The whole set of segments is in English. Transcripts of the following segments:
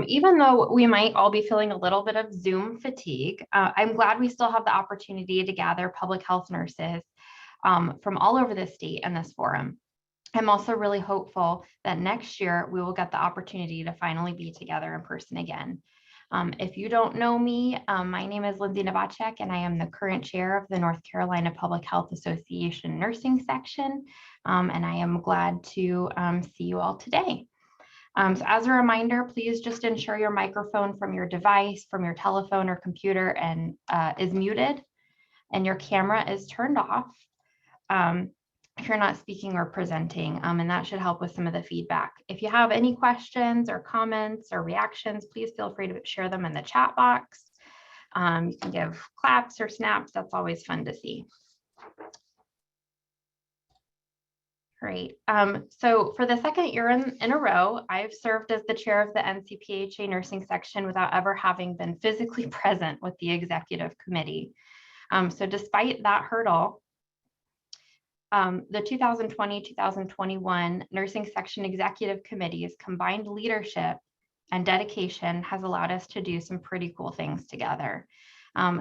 Even though we might all be feeling a little bit of Zoom fatigue, I'm glad we still have the opportunity to gather public health nurses from all over the state in this forum. I'm also really hopeful that next year we will get the opportunity to finally be together in person again. If you don't know me, my name is Lindsay Novacek, and I am the current chair of the North Carolina Public Health Association Nursing Section, and I am glad to see you all today. So as a reminder, please just ensure your microphone from your device, from your telephone or computer, and is muted, and your camera is turned off if you're not speaking or presenting, and that should help with some of the feedback. If you have any questions or comments or reactions, please feel free to share them in the chat box. You can give claps or snaps. That's always fun to see. Great. So for the second year in a row, I've served as the chair of the NCPHA nursing section without ever having been physically present with the executive committee. So despite that hurdle, the 2020-2021 nursing section executive committee's combined leadership and dedication has allowed us to do some pretty cool things together.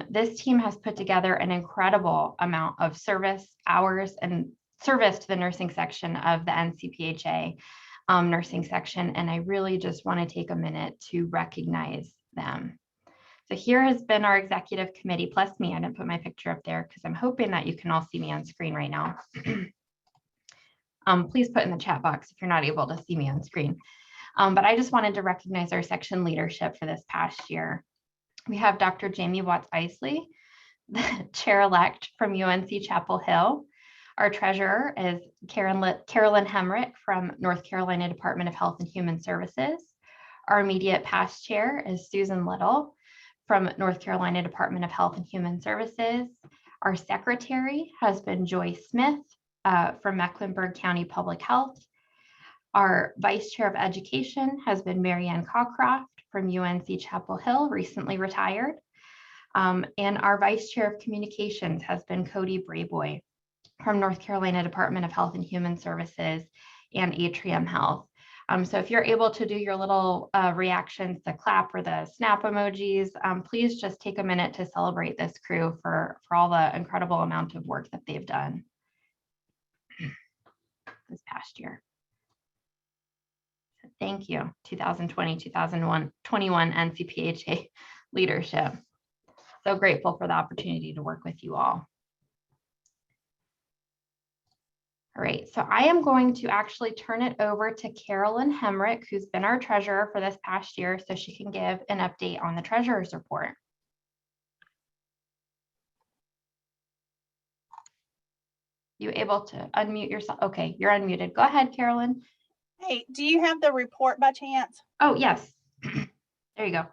This team has put together an incredible amount of service hours and service to the nursing section of the NCPHA nursing section, and I really just want to take a minute to recognize them. So here has been our executive committee plus me. I didn't put my picture up there because I'm hoping that you can all see me on screen right now. Please put in the chat box if you're not able to see me on screen. But I just wanted to recognize our section leadership for this past year. We have Dr. Jamie Watts-Isley, the chair-elect from UNC Chapel Hill. Our treasurer is Carolyn Hemrick from North Carolina Department of Health and Human Services. Our immediate past chair is Susan Little from North Carolina Department of Health and Human Services. Our secretary has been Joy Smith from Mecklenburg County Public Health. Our vice chair of education has been Marianne Cockcroft from UNC Chapel Hill, recently retired. And our vice chair of communications has been Cody Brayboy from North Carolina Department of Health and Human Services and Atrium Health. So if you're able to do your little reactions, the clap or the snap emojis, please just take a minute to celebrate this crew for all the incredible amount of work that they've done this past year. Thank you, 2020-2021 NCPHA leadership. So grateful for the opportunity to work with you all. All right, so I am going to actually turn it over to Carolyn Hemrick, who's been our treasurer for this past year, so she can give an update on the treasurer's report. You able to unmute yourself? Okay, you're unmuted. Go ahead, Carolyn. Hey, do you have the report by chance? Oh, yes. There you go.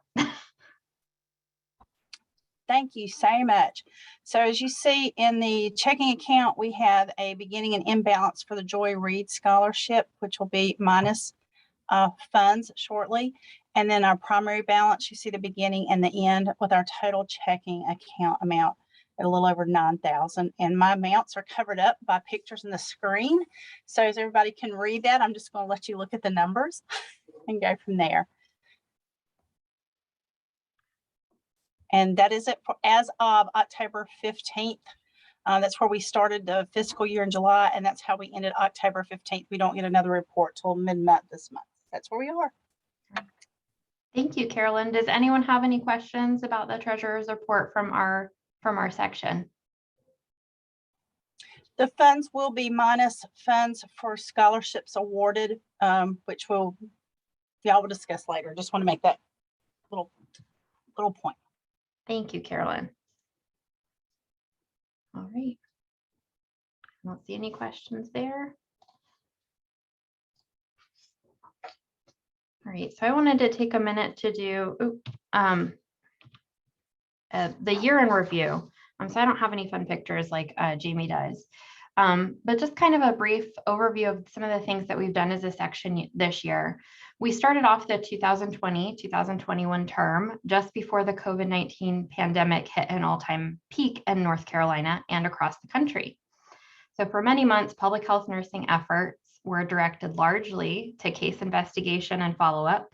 Thank you so much. So as you see in the checking account, we have a beginning and end balance for the Joy Reid Scholarship, which will be minus funds shortly. And then our primary balance, you see the beginning and the end with our total checking account amount at a little over 9,000. And my amounts are covered up by pictures on the screen. So as everybody can read that, I'm just going to let you look at the numbers and go from there. And that is it for as of October 15th. That's where we started the fiscal year in July, and that's how we ended October 15th. We don't get another report till mid-month this month. That's where we are. Thank you, Carolyn. Does anyone have any questions about the treasurer's report from our section? The funds will be minus funds for scholarships awarded, which y'all will discuss later. Just want to make that little point. Thank you, Carolyn. All right. I don't see any questions there. All right, so I wanted to take a minute to do the year in review. So I don't have any fun pictures like Jamie does, but just kind of a brief overview of some of the things that we've done as a section this year. We started off the 2020-2021 term just before the COVID-19 pandemic hit an all-time peak in North Carolina and across the country. So for many months, public health nursing efforts were directed largely to case investigation and follow-up,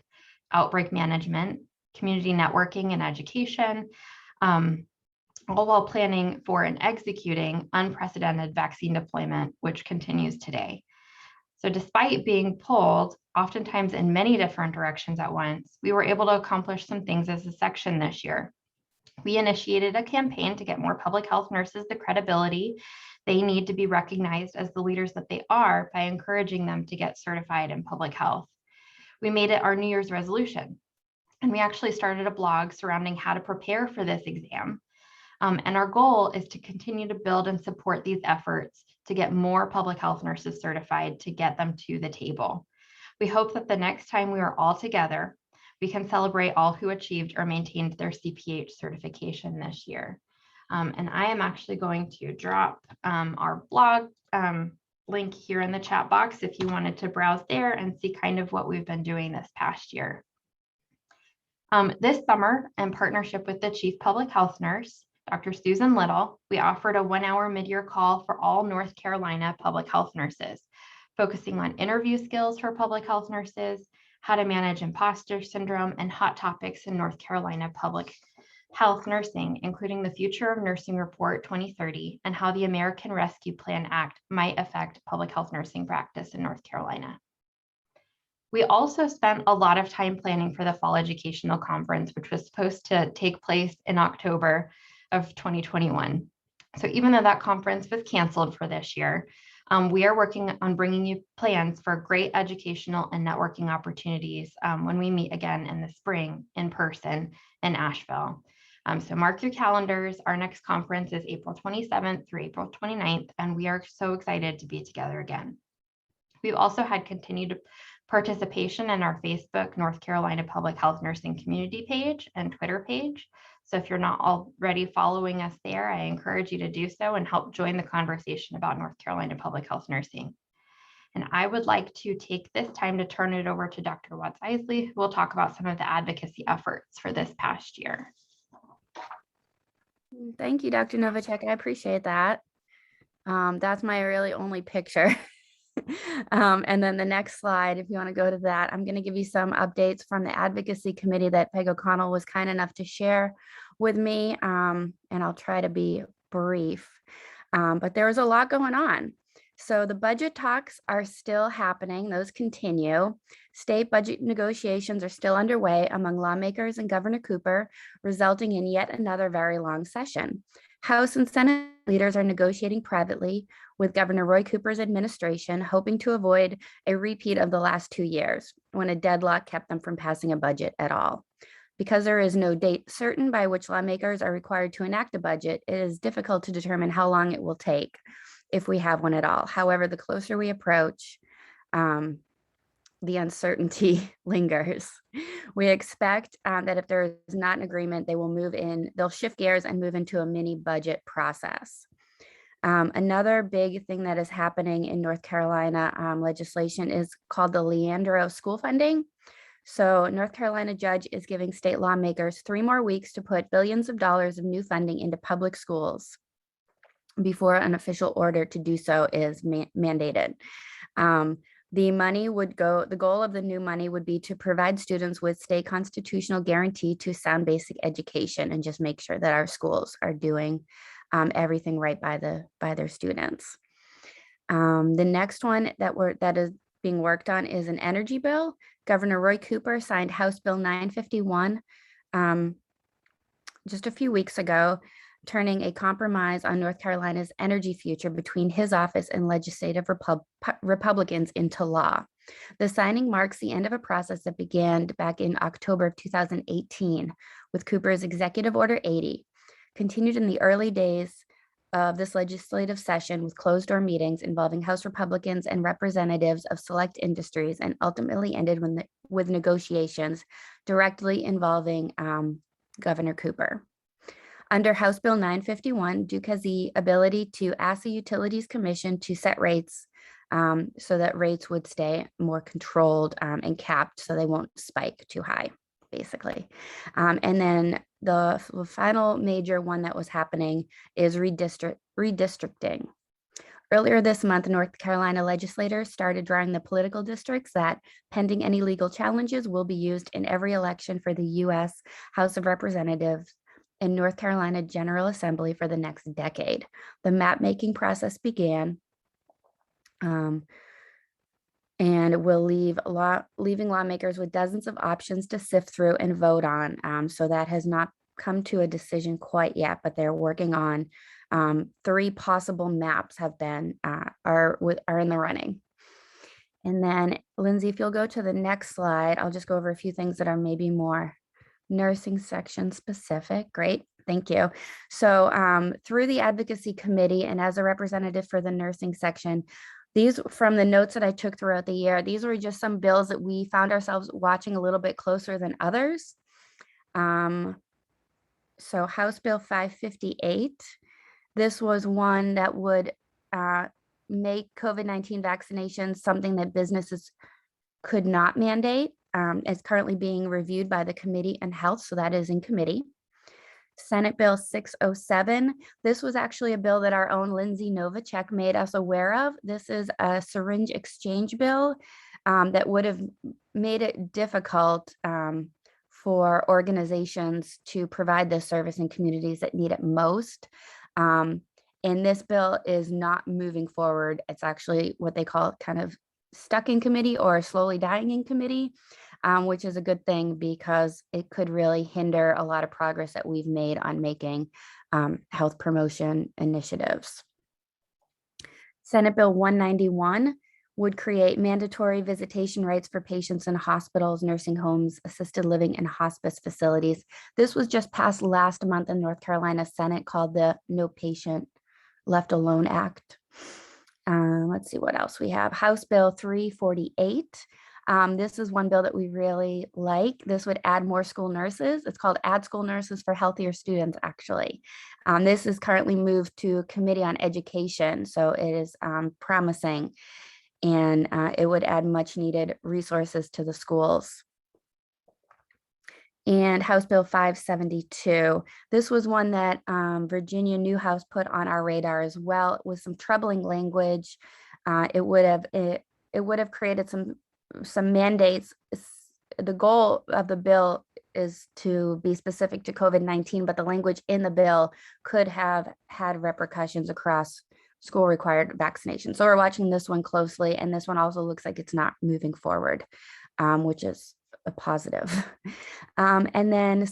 outbreak management, community networking and education, all while planning for and executing unprecedented vaccine deployment, which continues today. So despite being pulled, oftentimes in many different directions at once, we were able to accomplish some things as a section this year. We initiated a campaign to get more public health nurses the credibility they need to be recognized as the leaders that they are by encouraging them to get certified in public health. We made it our New Year's resolution, and we actually started a blog surrounding how to prepare for this exam. And our goal is to continue to build and support these efforts to get more public health nurses certified to get them to the table. We hope that the next time we are all together, we can celebrate all who achieved or maintained their CPH certification this year. And I am actually going to drop our blog link here in the chat box if you wanted to browse there and see kind of what we've been doing this past year. This summer, in partnership with the Chief Public Health Nurse, Dr. Susan Little, we offered a 1-hour mid-year call for all North Carolina public health nurses, focusing on interview skills for public health nurses, how to manage imposter syndrome, and hot topics in North Carolina public health nursing, including the Future of Nursing Report 2030 and how the American Rescue Plan Act might affect public health nursing practice in North Carolina. We also spent a lot of time planning for the Fall Educational Conference, which was supposed to take place in October of 2021. So even though that conference was canceled for this year, we are working on bringing you plans for great educational and networking opportunities when we meet again in the spring in person in Asheville. So mark your calendars. Our next conference is April 27th through April 29th, and we are so excited to be together again. We've also had continued participation in our Facebook North Carolina Public Health Nursing Community page and Twitter page. So if you're not already following us there, I encourage you to do so and help join the conversation about North Carolina public health nursing. And I would like to take this time to turn it over to Dr. Watts-Isley, who will talk about some of the advocacy efforts for this past year. Thank you, Dr. Novacek. I appreciate that. That's my really only picture. And then the next slide, if you want to go to that, I'm going to give you some updates from the advocacy committee that Peg O'Connell was kind enough to share with me. And I'll try to be brief, but there was a lot going on. So the budget talks are still happening. Those continue. State budget negotiations are still underway among lawmakers and Governor Cooper, resulting in yet another very long session. House and Senate leaders are negotiating privately with Governor Roy Cooper's administration, hoping to avoid a repeat of the last 2 years when a deadlock kept them from passing a budget at all. Because there is no date certain by which lawmakers are required to enact a budget, it is difficult to determine how long it will take if we have one at all. However, the closer we approach, the uncertainty lingers. We expect that if there is not an agreement, they'll shift gears and move into a mini budget process. Another big thing that is happening in North Carolina legislation is called the Leandro school funding. So North Carolina judge is giving state lawmakers 3 more weeks to put billions of dollars of new funding into public schools before an official order to do so is mandated. The goal of the new money would be to provide students with state constitutional guarantee to sound basic education and just make sure that our schools are doing everything right by their students. The next one that is being worked on is an energy bill. Governor Roy Cooper signed House Bill 951 just a few weeks ago, turning a compromise on North Carolina's energy future between his office and legislative Republicans into law. The signing marks the end of a process that began back in October of 2018 with Cooper's Executive Order 80, continued in the early days of this legislative session with closed-door meetings involving House Republicans and representatives of select industries, and ultimately ended with negotiations directly involving Governor Cooper. Under House Bill 951, Duke has the ability to ask the Utilities Commission to set rates so that rates would stay more controlled and capped so they won't spike too high, basically. And then the final major one that was happening is redistricting. Earlier this month, North Carolina legislators started drawing the political districts that, pending any legal challenges, will be used in every election for the U.S. House of Representatives and North Carolina General Assembly for the next decade. The map-making process began and will leaving lawmakers with dozens of options to sift through and vote on. So that has not come to a decision quite yet, but they're working on 3 possible maps have been are in the running. And then Lindsay, if you'll go to the next slide, I'll just go over a few things that are maybe more nursing section specific. Great, thank you. So through the advocacy committee and as a representative for the nursing section, these from the notes that I took throughout the year, these were just some bills that we found ourselves watching a little bit closer than others. So House Bill 558, this was one that would make COVID-19 vaccinations something that businesses could not mandate. It's currently being reviewed by the Committee on Health, so that is in committee. Senate Bill 607. This was actually a bill that our own Lindsay Novacek made us aware of. This is a syringe exchange bill that would have made it difficult for organizations to provide this service in communities that need it most. And this bill is not moving forward. It's actually what they call kind of stuck in committee or slowly dying in committee, which is a good thing because it could really hinder a lot of progress that we've made on making health promotion initiatives. Senate Bill 191 would create mandatory visitation rights for patients in hospitals, nursing homes, assisted living, and hospice facilities. This was just passed last month in North Carolina Senate, called the No Patient Left Alone Act. Let's see what else we have. House Bill 348. This is one bill that we really like. This would add more school nurses. It's called Add School Nurses for Healthier Students, actually. This is currently moved to Committee on Education, so it is promising, and it would add much needed resources to the schools. And House Bill 572. This was one that Virginia Newhouse put on our radar as well, with some troubling language. It would have created some mandates. The goal of the bill is to be specific to COVID-19, but the language in the bill could have had repercussions across school required vaccination. So we're watching this one closely, and this one also looks like it's not moving forward, which is a positive. And then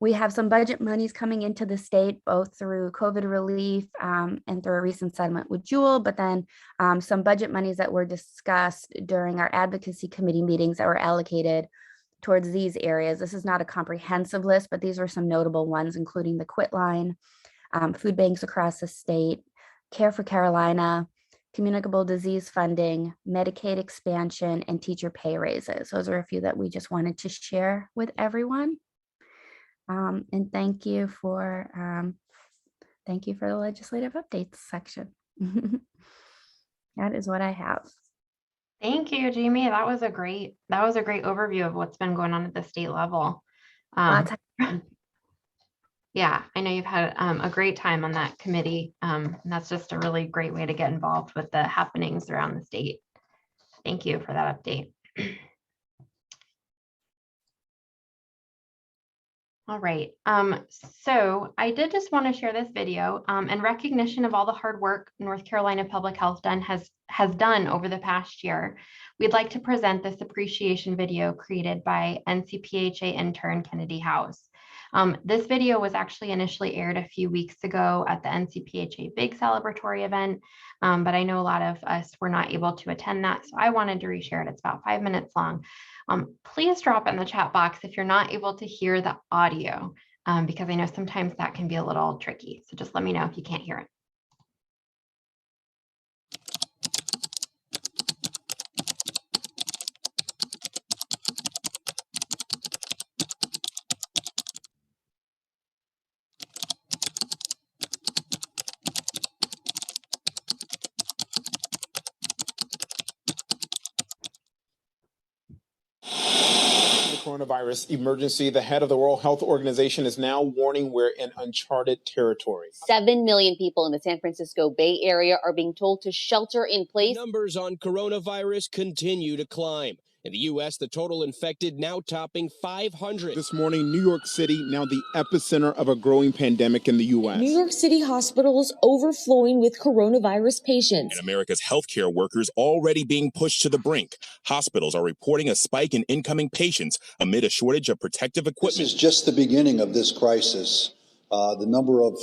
we have some budget monies coming into the state, both through COVID relief and through a recent settlement with Jewel, but then some budget monies that were discussed during our advocacy committee meetings that were allocated towards these areas. This is not a comprehensive list, but these were some notable ones, including the Quit Line, food banks across the state, Care for Carolina, communicable disease funding, Medicaid expansion, and teacher pay raises. Those are a few that we just wanted to share with everyone. And thank you for the legislative updates section. That is what I have. Thank you, Jamie. That was a great overview of what's been going on at the state level. Yeah, I know you've had a great time on that committee. And that's just a really great way to get involved with the happenings around the state. Thank you for that update. All right, so I did just want to share this video in recognition of all the hard work North Carolina Public Health has done over the past year. We'd like to present this appreciation video created by NCPHA intern Kennedy House. This video was actually initially aired a few weeks ago at the NCPHA Big Celebratory event, but I know a lot of us were not able to attend that, so I wanted to reshare it. It's about 5 minutes long. Please drop in the chat box if you're not able to hear the audio, because I know sometimes that can be a little tricky. So just let me know if you can't hear it. coronavirus emergency, the head of the World Health Organization is now warning we're in uncharted territory. 7 million people in the San Francisco Bay Area are being told to shelter in place. Numbers on coronavirus continue to climb. In the U.S., the total infected now topping 500. This morning, New York City, now the epicenter of a growing pandemic in the U.S. New York City hospitals overflowing with coronavirus patients. And America's healthcare workers already being pushed to the brink. Hospitals are reporting a spike in incoming patients amid a shortage of protective equipment. This is just the beginning of this crisis. The number of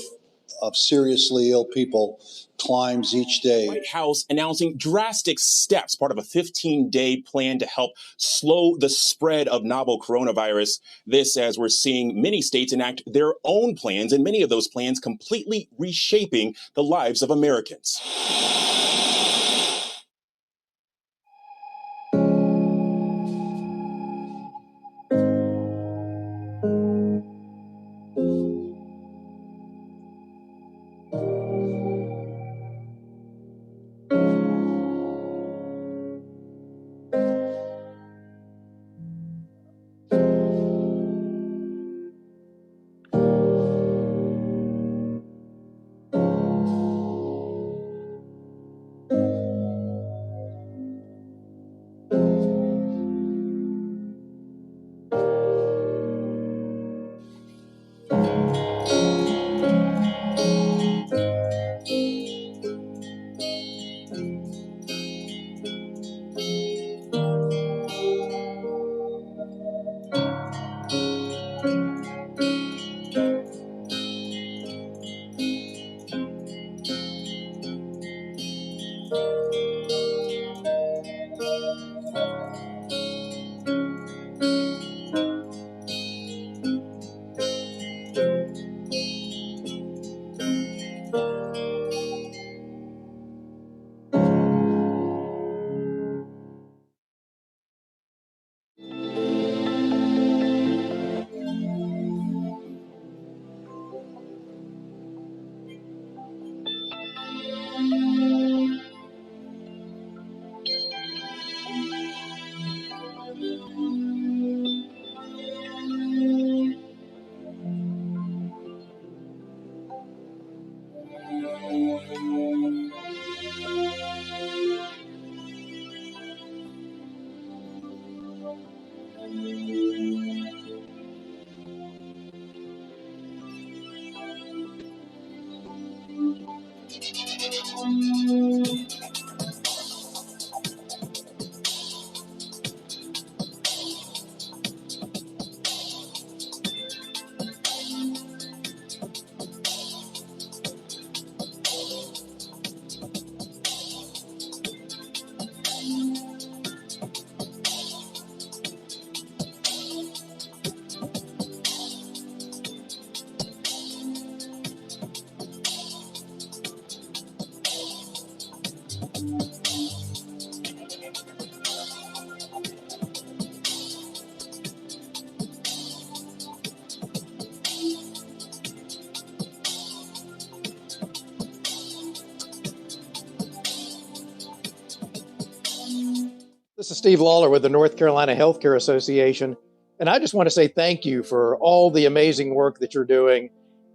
seriously ill people climbs each day. White House announcing drastic steps, part of a 15-day plan to help slow the spread of novel coronavirus. This as we're seeing many states enact their own plans, and many of those plans completely reshaping the lives of Americans. This is Steve Lawler with the North Carolina Healthcare Association. And I just want to say thank you for all the amazing work that you're doing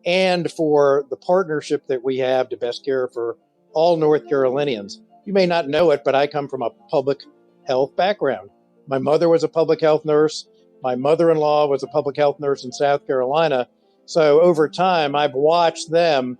and for the partnership that we have to best care for all North Carolinians. You may not know it, but I come from a public health background. My mother was a public health nurse. My mother-in-law was a public health nurse in South Carolina. So over time, I've watched them,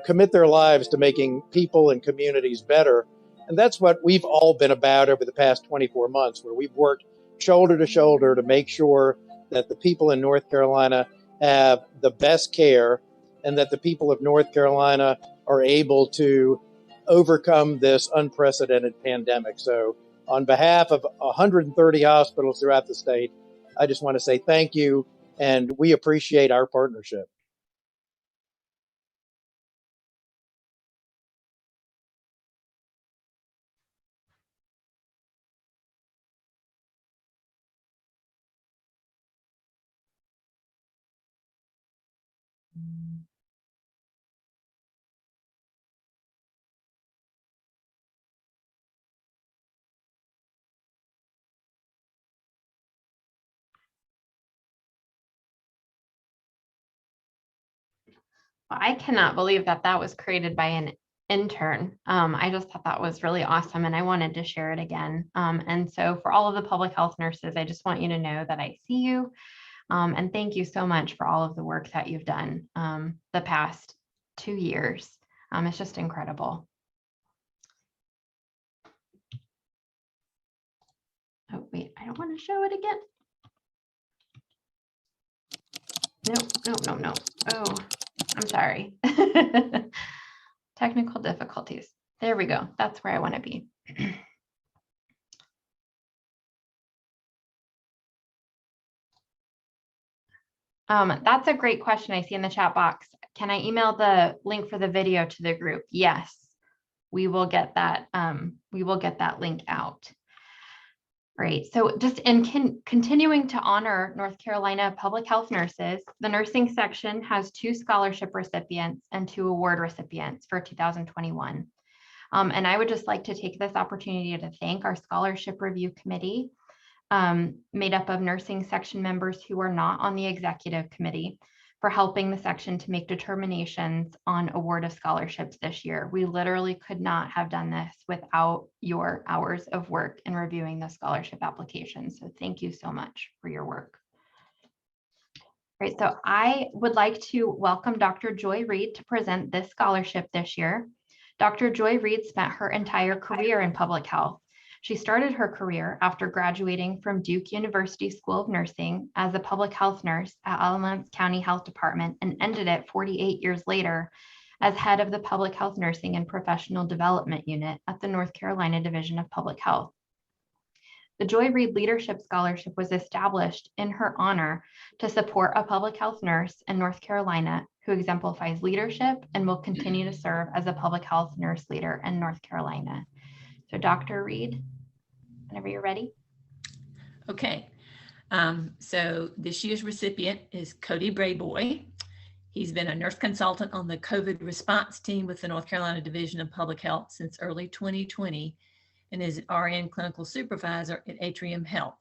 commit their lives to making people and communities better. And that's what we've all been about over the past 24 months, where we've worked shoulder to shoulder to make sure that the people in North Carolina have the best care and that the people of North Carolina are able to overcome this unprecedented pandemic. So on behalf of 130 hospitals throughout the state, I just want to say thank you, and we appreciate our partnership. I cannot believe that that was created by an intern. I just thought that was really awesome and I wanted to share it again. And so for all of the public health nurses, I just want you to know that I see you. And thank you so much for all of the work that you've done the past 2 years. It's just incredible. Oh, wait, I don't want to show it again. No. Oh, I'm sorry. Technical difficulties. There we go. That's where I want to be. That's a great question I see in the chat box. Can I email the link for the video to the group? Yes, we will get that. We will get that link out. Great. So just in continuing to honor North Carolina public health nurses, the nursing section has 2 scholarship recipients and 2 award recipients for 2021. And I would just like to take this opportunity to thank our scholarship review committee, made up of nursing section members who are not on the executive committee, for helping the section to make determinations on award of scholarships this year. We literally could not have done this without your hours of work in reviewing the scholarship applications. So thank you so much for your work. Great, so I would like to welcome Dr. Joy Reed to present this scholarship this year. Dr. Joy Reed spent her entire career in public health. She started her career after graduating from Duke University School of Nursing as a public health nurse at Alamance County Health Department and ended it 48 years later as head of the Public Health Nursing and Professional Development Unit at the North Carolina Division of Public Health. The Joy Reed Leadership Scholarship was established in her honor to support a public health nurse in North Carolina who exemplifies leadership and will continue to serve as a public health nurse leader in North Carolina. So Dr. Reed, whenever you're ready. Okay, so this year's recipient is Cody Brayboy. He's been a nurse consultant on the COVID response team with the North Carolina Division of Public Health since early 2020 and is an RN clinical supervisor at Atrium Health.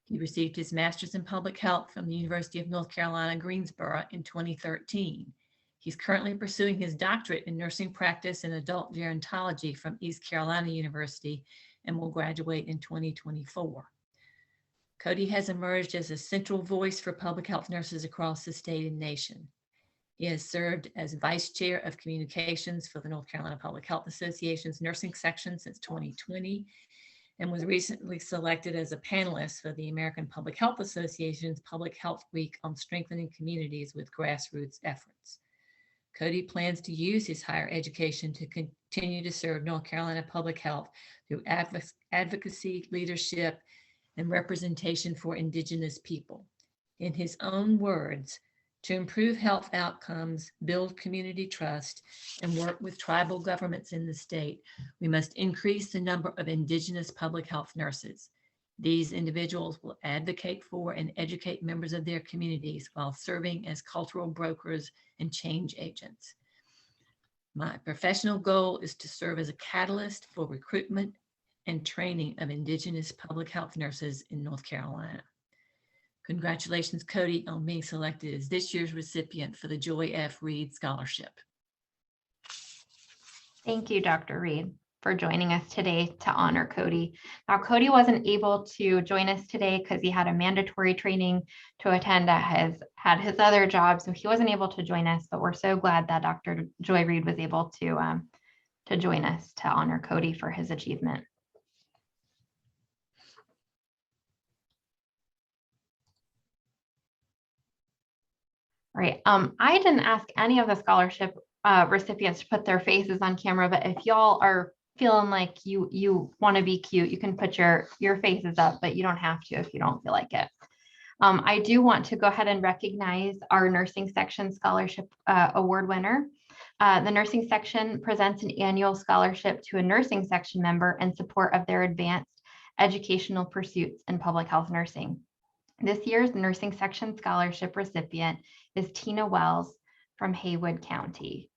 He received his master's in public health from the University of North Carolina, Greensboro in 2013. He's currently pursuing his doctorate in nursing practice and adult gerontology from East Carolina University and will graduate in 2024. Cody has emerged as a central voice for public health nurses across the state and nation. He has served as vice chair of communications for the North Carolina Public Health Association's nursing section since 2020 and was recently selected as a panelist for the American Public Health Association's Public Health Week on strengthening communities with grassroots efforts. Cody plans to use his higher education to continue to serve North Carolina public health through advocacy, leadership, and representation for Indigenous people. In his own words, to improve health outcomes, build community trust, and work with tribal governments in the state, we must increase the number of Indigenous public health nurses. These individuals will advocate for and educate members of their communities while serving as cultural brokers and change agents. My professional goal is to serve as a catalyst for recruitment and training of Indigenous public health nurses in North Carolina. Congratulations, Cody, on being selected as this year's recipient for the Joy F. Reed Scholarship. Thank you, Dr. Reed, for joining us today to honor Cody. Now, Cody wasn't able to join us today because he had a mandatory training to attend at his other job, so he wasn't able to join us, but we're so glad that Dr. Joy Reed was able to join us to honor Cody for his achievement. Right. I didn't ask any of the scholarship recipients to put their faces on camera, but if y'all are feeling like you want to be cute, you can put your faces up, but you don't have to if you don't feel like it. I do want to go ahead and recognize our nursing section scholarship award winner. The nursing section presents an annual scholarship to a nursing section member in support of their advanced educational pursuits in public health nursing. This year's nursing section scholarship recipient is Tina Wells from Haywood County.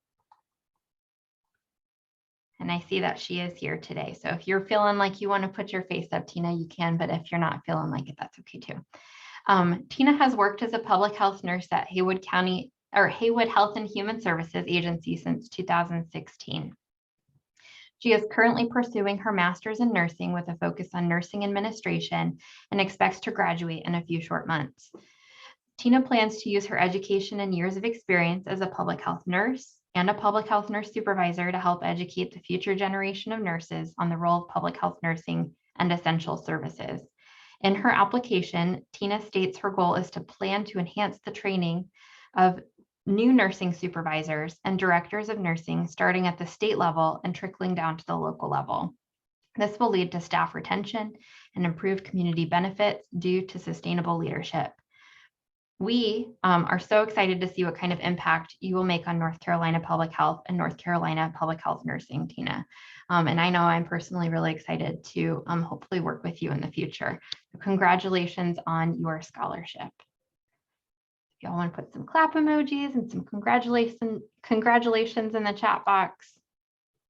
And I see that she is here today. So if you're feeling like you want to put your face up, Tina, you can, but if you're not feeling like it, that's okay too. Tina has worked as a public health nurse at Haywood County Haywood Health and Human Services Agency since 2016. She is currently pursuing her master's in nursing with a focus on nursing administration and expects to graduate in a few short months. Tina plans to use her education and years of experience as a public health nurse and a public health nurse supervisor to help educate the future generation of nurses on the role of public health nursing and essential services. In her application, Tina states her goal is to plan to enhance the training of new nursing supervisors and directors of nursing starting at the state level and trickling down to the local level. This will lead to staff retention and improved community benefits due to sustainable leadership. We are so excited to see what kind of impact you will make on North Carolina public health and North Carolina public health nursing, Tina. And I know I'm personally really excited to hopefully work with you in the future. So congratulations on your scholarship. If y'all want to put some clap emojis and some congratulations in the chat box.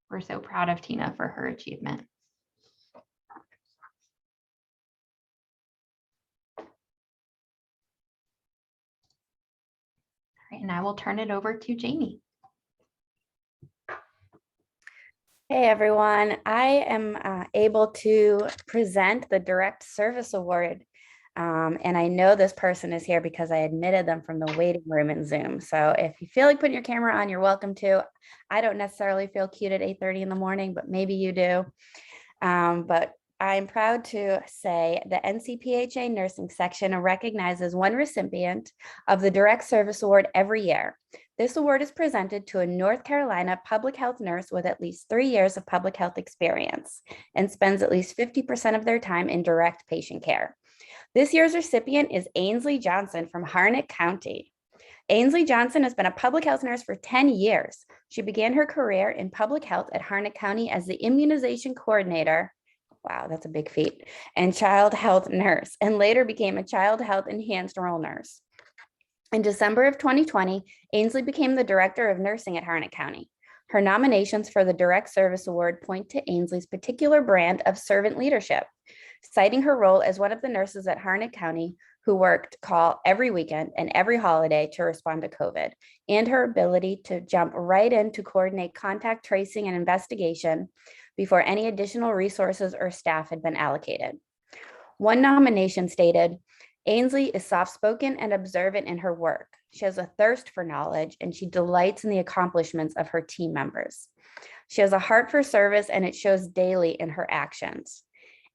We're so proud of Tina for her achievement. And I will turn it over to Jamie. Hey everyone, I am able to present the Direct Service Award. And I know this person is here because I admitted them from the waiting room in Zoom. So if you feel like putting your camera on, you're welcome to. I don't necessarily feel cute at 8:30 in the morning, but maybe you do. But I'm proud to say the NCPHA nursing section recognizes one recipient of the Direct Service Award every year. This award is presented to a North Carolina public health nurse with at least 3 years of public health experience and spends at least 50% of their time in direct patient care. This year's recipient is Ainsley Johnson from Harnett County. Ainsley Johnson has been a public health nurse for 10 years. She began her career in public health at Harnett County as the immunization coordinator. Wow, that's a big feat. And child health nurse, and later became a child health enhanced role nurse. In December of 2020, Ainsley became the director of nursing at Harnett County. Her nominations for the Direct Service Award point to Ainsley's particular brand of servant leadership, citing her role as one of the nurses at Harnett County who worked call every weekend and every holiday to respond to COVID, and her ability to jump right in to coordinate contact tracing and investigation before any additional resources or staff had been allocated. One nomination stated, Ainsley is soft-spoken and observant in her work. She has a thirst for knowledge and she delights in the accomplishments of her team members. She has a heart for service and it shows daily in her actions.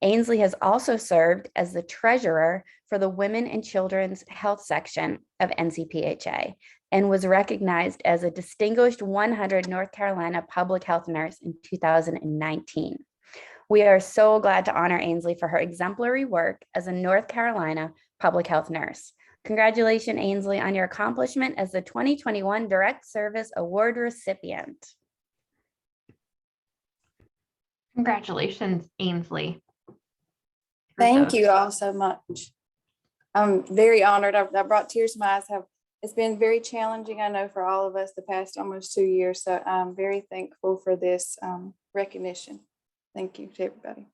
Ainsley has also served as the treasurer for the Women and Children's Health section of NCPHA and was recognized as a distinguished 100 North Carolina public health nurse in 2019. We are so glad to honor Ainsley for her exemplary work as a North Carolina public health nurse. Congratulations, Ainsley, on your accomplishment as the 2021 Direct Service Award recipient. Congratulations, Ainsley. Thank you all so much. I'm very honored. I brought tears to my eyes. It's been very challenging, I know, for all of us the past almost 2 years. So I'm very thankful for this recognition. Thank you to everybody.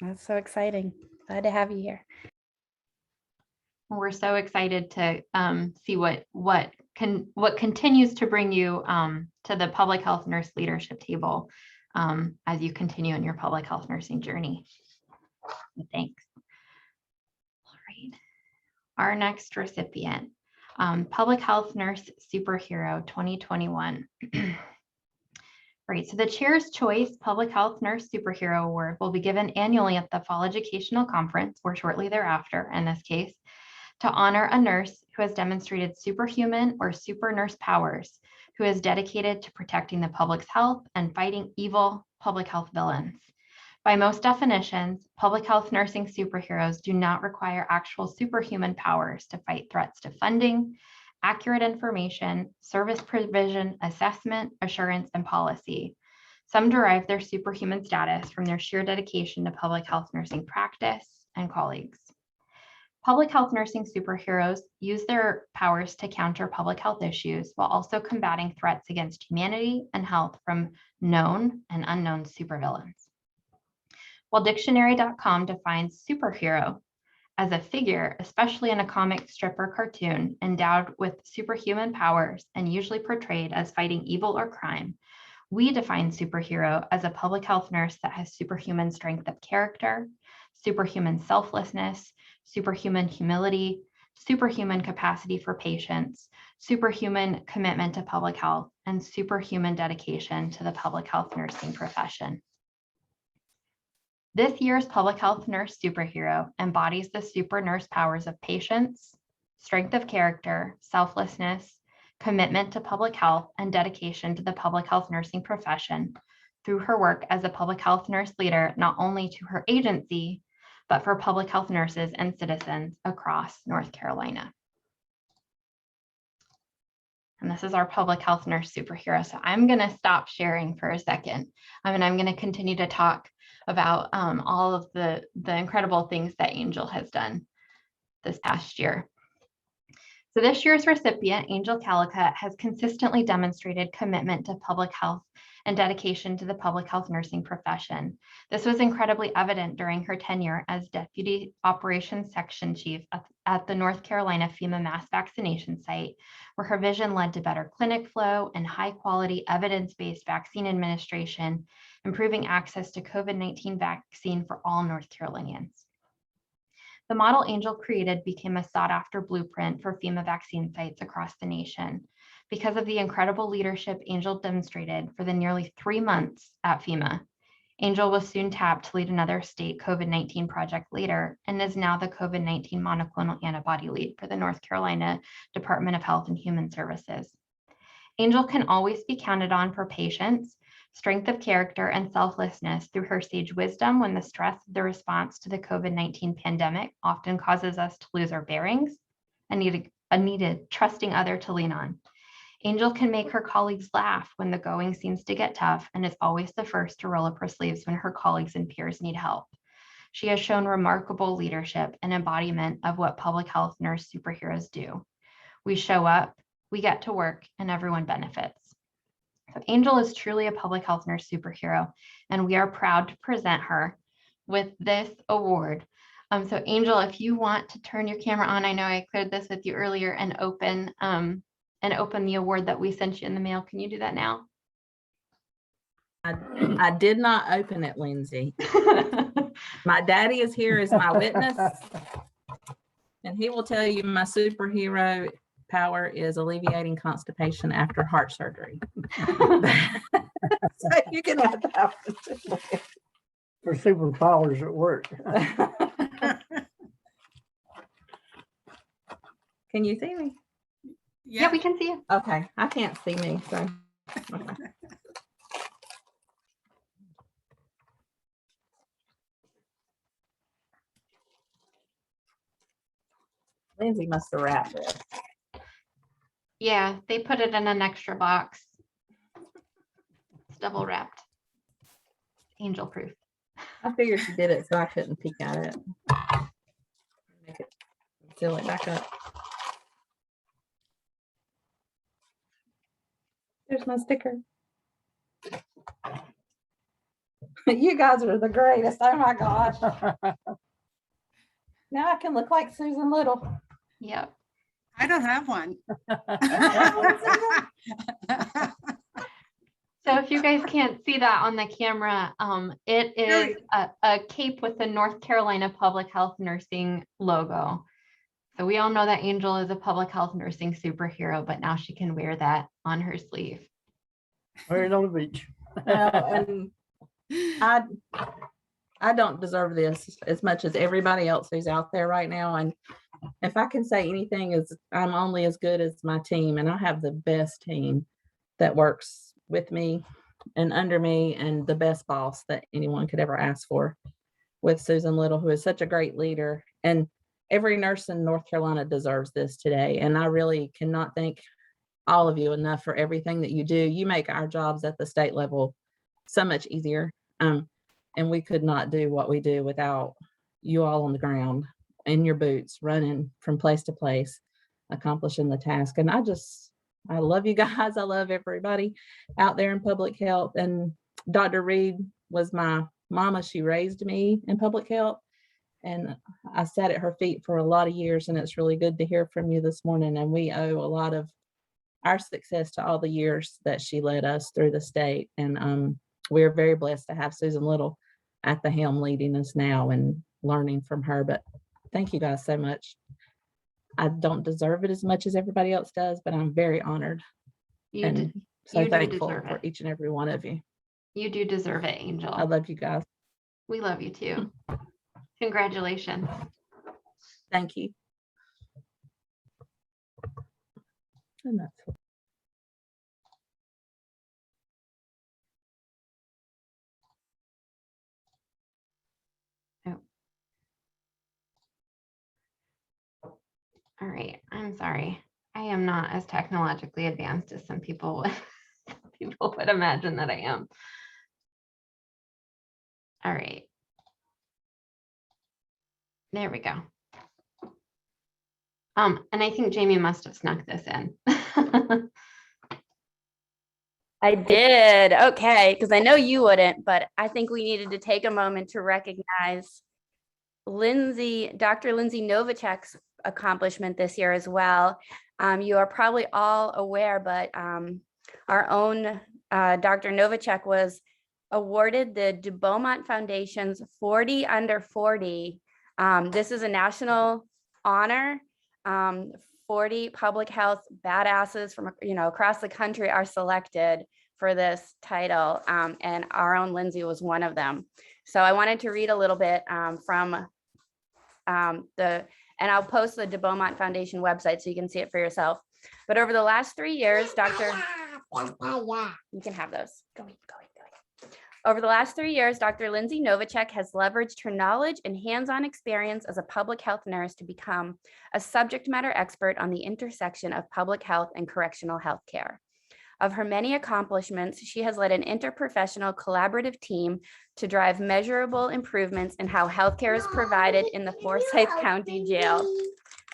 That's so exciting. Glad to have you here. We're so excited to see what continues to bring you to the public health nurse leadership table as you continue in your public health nursing journey. Thanks. All right. Our next recipient, Public Health Nurse Superhero 2021. Right, so the Chair's Choice Public Health Nurse Superhero Award will be given annually at the Fall Educational Conference, or shortly thereafter in this case, to honor a nurse who has demonstrated superhuman or super nurse powers, who is dedicated to protecting the public's health and fighting evil public health villains. By most definitions, public health nursing superheroes do not require actual superhuman powers to fight threats to funding, accurate information, service provision, assessment, assurance, and policy. Some derive their superhuman status from their sheer dedication to public health nursing practice and colleagues. Public health nursing superheroes use their powers to counter public health issues while also combating threats against humanity and health from known and unknown supervillains. While dictionary.com defines superhero as a figure, especially in a comic strip or cartoon, endowed with superhuman powers and usually portrayed as fighting evil or crime. We define superhero as a public health nurse that has superhuman strength of character, superhuman selflessness, superhuman humility, superhuman capacity for patients, superhuman commitment to public health, and superhuman dedication to the public health nursing profession. This year's public health nurse superhero embodies the super nurse powers of patience, strength of character, selflessness, commitment to public health, and dedication to the public health nursing profession through her work as a public health nurse leader, not only to her agency, but for public health nurses and citizens across North Carolina. And this is our public health nurse superhero. So I'm going to stop sharing for a second. And I'm going to continue to talk about all of the incredible things that Angel has done this past year. So this year's recipient, Angel Calicut, has consistently demonstrated commitment to public health and dedication to the public health nursing profession. This was incredibly evident during her tenure as Deputy Operations Section Chief at the North Carolina FEMA mass vaccination site, where her vision led to better clinic flow and high-quality evidence-based vaccine administration, improving access to COVID-19 vaccine for all North Carolinians. The model Angel created became a sought-after blueprint for FEMA vaccine sites across the nation. Because of the incredible leadership Angel demonstrated for the nearly 3 months at FEMA, Angel was soon tapped to lead another state COVID-19 project later and is now the COVID-19 monoclonal antibody lead for the North Carolina Department of Health and Human Services. Angel can always be counted on for patience, strength of character, and selflessness through her sage wisdom when the stress of the response to the COVID-19 pandemic often causes us to lose our bearings and need a needed trusting other to lean on. Angel can make her colleagues laugh when the going seems to get tough and is always the first to roll up her sleeves when her colleagues and peers need help. She has shown remarkable leadership and embodiment of what public health nurse superheroes do. We show up, we get to work, and everyone benefits. So Angel is truly a public health nurse superhero, and we are proud to present her with this award. So Angel, if you want to turn your camera on, I know I cleared this with you earlier, and open the award that we sent you in the mail. Can you do that now? I did not open it, Lindsay. My daddy is here as my witness, and he will tell you my superhero power is alleviating constipation after heart surgery. So you can have that for superpowers at work. Can you see me? Yeah, we can see you. Okay, I can't see me, so. Okay. Lindsay must have wrapped it. Yeah, they put it in an extra box. It's double wrapped. Angel proof. I figured she did it so I couldn't peek at it. Make it, seal it back up. There's my sticker. You guys are the greatest. Oh my gosh. Now I can look like Susan Little. Yep. I don't have one. So if you guys can't see that on the camera, it is a cape with the North Carolina Public Health Nursing logo. So we all know that Angel is a public health nursing superhero, but now she can wear that on her sleeve. Wear it on the beach. And I don't deserve this as much as everybody else who's out there right now. And if I can say anything, is I'm only as good as my team, and I have the best team that works with me and under me, and the best boss that anyone could ever ask for with Susan Little, who is such a great leader. And every nurse in North Carolina deserves this today. And I really cannot thank all of you enough for everything that you do. You make our jobs at the state level so much easier. And we could not do what we do without you all on the ground in your boots, running from place to place, accomplishing the task. And I love you guys. I love everybody out there in public health. And Dr. Reed was my mama. She raised me in public health. And I sat at her feet for a lot of years, and it's really good to hear from you this morning. And we owe a lot of our success to all the years that she led us through the state. And we're very blessed to have Susan Little at the helm leading us now and learning from her. But thank you guys so much. I don't deserve it as much as everybody else does, but I'm very honored and so thankful for each and every one of you. You do deserve it, Angel. I love you guys. We love you too. Congratulations. Thank you. And that's All right, I'm sorry. I am not as technologically advanced as some people would imagine that I am. All right. There we go. And I think Jamie must have snuck this in. I did. Okay, because I know you wouldn't, but I think we needed to take a moment to recognize Dr. Lindsay Novacek's accomplishment this year as well. You are probably all aware, but our own Dr. Novacek was awarded the de Beaumont Foundation's 40 Under 40. This is a national honor. 40 public health badasses from across the country are selected for this title, and our own Lindsay was one of them. So I wanted to read a little bit from and I'll post the de Beaumont Foundation website so you can see it for yourself. But over the last 3 years, you can have those. Go. Over the last 3 years, Dr. Lindsay Novacek has leveraged her knowledge and hands-on experience as a public health nurse to become a subject matter expert on the intersection of public health and correctional health care. Of her many accomplishments, she has led an interprofessional collaborative team to drive measurable improvements in how healthcare is provided in the Forsyth County Jail.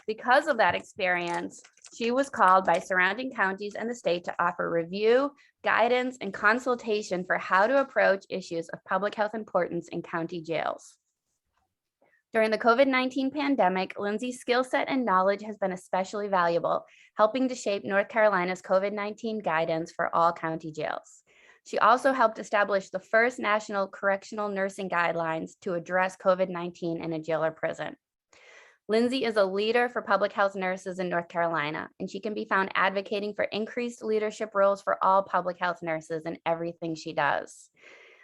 Because of that experience, she was called by surrounding counties and the state to offer review, guidance, and consultation for how to approach issues of public health importance in county jails. During the COVID-19 pandemic, Lindsay's skill set and knowledge has been especially valuable, helping to shape North Carolina's COVID-19 guidance for all county jails. She also helped establish the first national correctional nursing guidelines to address COVID-19 in a jail or prison. Lindsay is a leader for public health nurses in North Carolina, and she can be found advocating for increased leadership roles for all public health nurses in everything she does.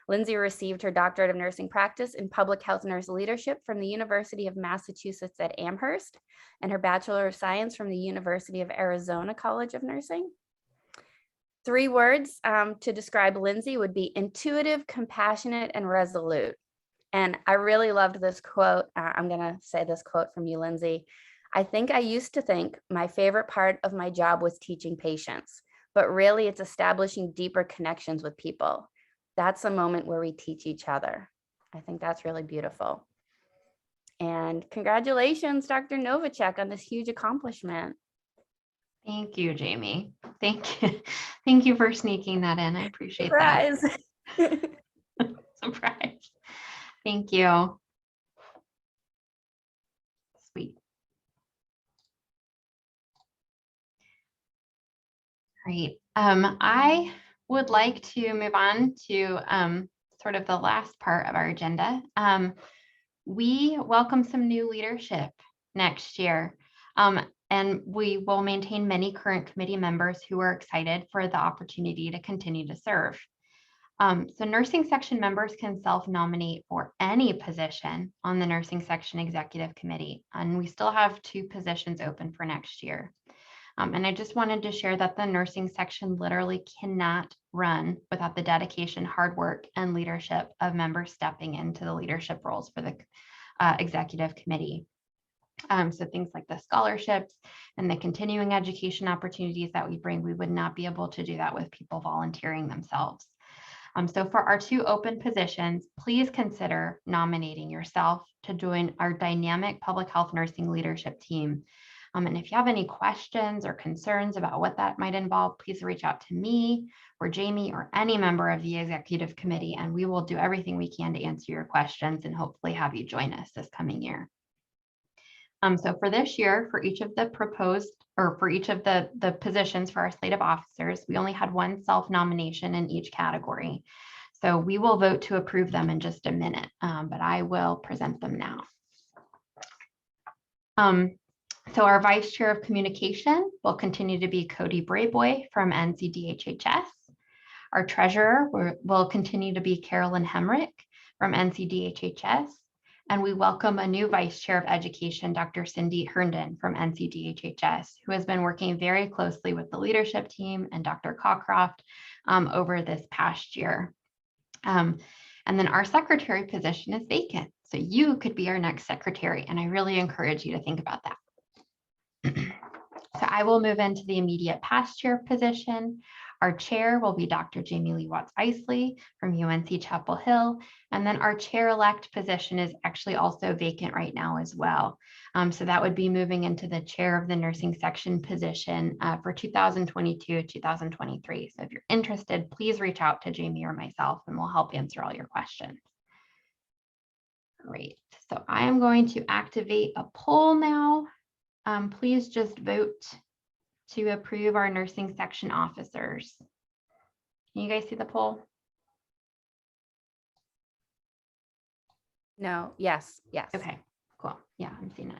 Lindsay received her doctorate of nursing practice in public health nurse leadership from the University of Massachusetts at Amherst and her Bachelor of Science from the University of Arizona College of Nursing. 3 words to describe Lindsay would be intuitive, compassionate, and resolute. And I really loved this quote. I'm going to say this quote from you, Lindsay. I think I used to think my favorite part of my job was teaching patients, but really it's establishing deeper connections with people. That's a moment where we teach each other. I think that's really beautiful. And congratulations, Dr. Novacek, on this huge accomplishment. Thank you, Jamie. Thank you. Thank you for sneaking that in. I appreciate Surprise. that. Surprise. Thank you. Sweet. Great. I would like to move on to sort of the last part of our agenda. We welcome some new leadership next year, and we will maintain many current committee members who are excited for the opportunity to continue to serve. So nursing section members can self-nominate for any position on the nursing section executive committee, and we still have 2 positions open for next year. And I just wanted to share that the nursing section literally cannot run without the dedication, hard work, and leadership of members stepping into the leadership roles for the executive committee. So things like the scholarships and the continuing education opportunities that we bring, we would not be able to do that with people volunteering themselves. So for our 2 open positions, please consider nominating yourself to join our dynamic public health nursing leadership team. And if you have any questions or concerns about what that might involve, please reach out to me or Jamie or any member of the executive committee, and we will do everything we can to answer your questions and hopefully have you join us this coming year. So for this year, for each of the proposed, or for each of the positions for our slate of officers, we only had one self-nomination in each category. So we will vote to approve them in just a minute, but I will present them now. So our Vice Chair of Communication will continue to be Cody Brayboy from NCDHHS. Our Treasurer will continue to be Carolyn Hemrick from NCDHHS. And we welcome a new Vice Chair of Education, Dr. Cindy Herndon from NCDHHS, who has been working very closely with the leadership team and Dr. Cockcroft over this past year. And then our secretary position is vacant. So you could be our next secretary, and I really encourage you to think about that. So I will move into the immediate past chair position. Our chair will be Dr. Jamie Lee Watts-Eisley from UNC Chapel Hill. And then our chair-elect position is actually also vacant right now as well. So that would be moving into the chair of the nursing section position for 2022-2023. So if you're interested, please reach out to Jamie or myself and we'll help answer all your questions. Great. So I am going to activate a poll now. Please just vote to approve our nursing section officers. Can you guys see the poll? No, yes. Okay, cool. Yeah, I'm seeing it.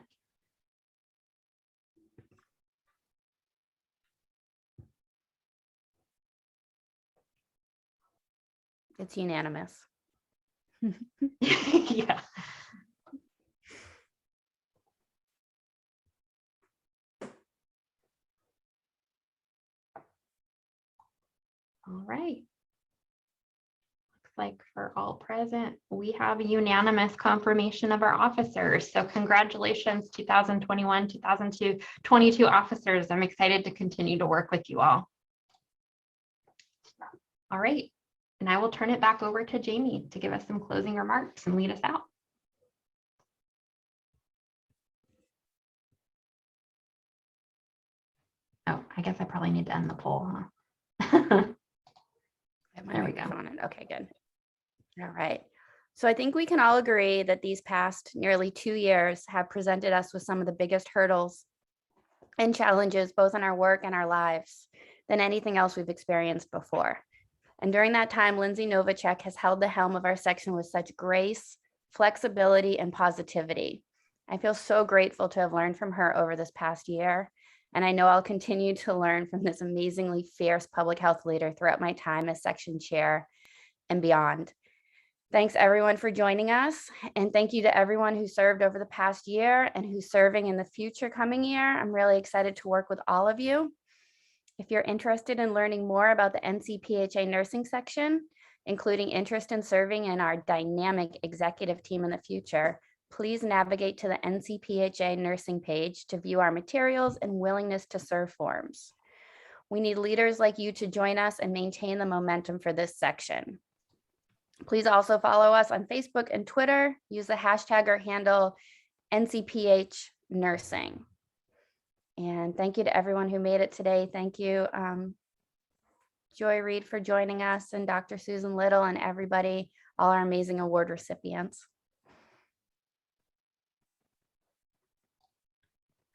It's unanimous. Yeah. All right. Looks like for all present, we have a unanimous confirmation of our officers. So congratulations, 2021, 2022 officers. I'm excited to continue to work with you all. All right. And I will turn it back over to Jamie to give us some closing remarks and lead us out. Oh, I guess I probably need to end the poll, huh? There we go. Okay, good. All right. So I think we can all agree that these past nearly 2 years have presented us with some of the biggest hurdles and challenges, both in our work and our lives, than anything else we've experienced before. And during that time, Lindsay Novacek has held the helm of our section with such grace, flexibility, and positivity. I feel so grateful to have learned from her over this past year. And I know I'll continue to learn from this amazingly fierce public health leader throughout my time as section chair and beyond. Thanks everyone for joining us. And thank you to everyone who served over the past year and who's serving in the future coming year. I'm really excited to work with all of you. If you're interested in learning more about the NCPHA nursing section, including interest in serving in our dynamic executive team in the future, please navigate to the NCPHA nursing page to view our materials and willingness to serve forms. We need leaders like you to join us and maintain the momentum for this section. Please also follow us on Facebook and Twitter. Use the hashtag or handle NCPH Nursing. And thank you to everyone who made it today. Thank you, Joy Reid, for joining us, and Dr. Susan Little, and everybody, all our amazing award recipients.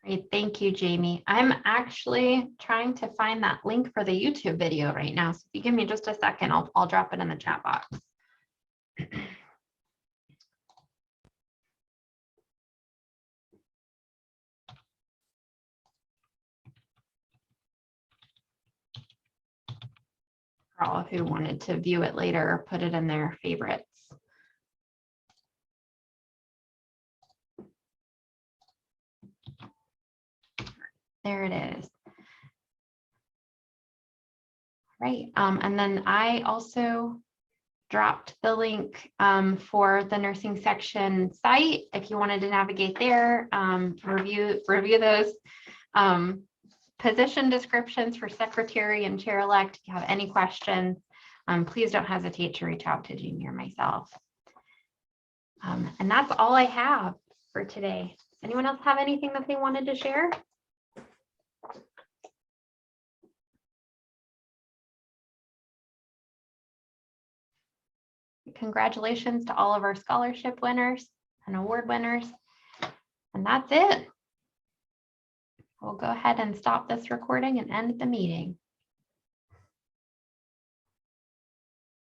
Great, thank you, Jamie. I'm actually trying to find that link for the YouTube video right now. So if you give me just a second, I'll drop it in the chat box. For all who wanted to view it later or put it in their favorites. There it is. Right, and then I also dropped the link for the nursing section site. If you wanted to navigate there, review those position descriptions for secretary and chair-elect. If you have any questions, please don't hesitate to reach out to Jamie or myself. And that's all I have for today. Does anyone else have anything that they wanted to share? Congratulations to all of our scholarship winners and award winners. And that's it. We'll go ahead and stop this recording and end the meeting.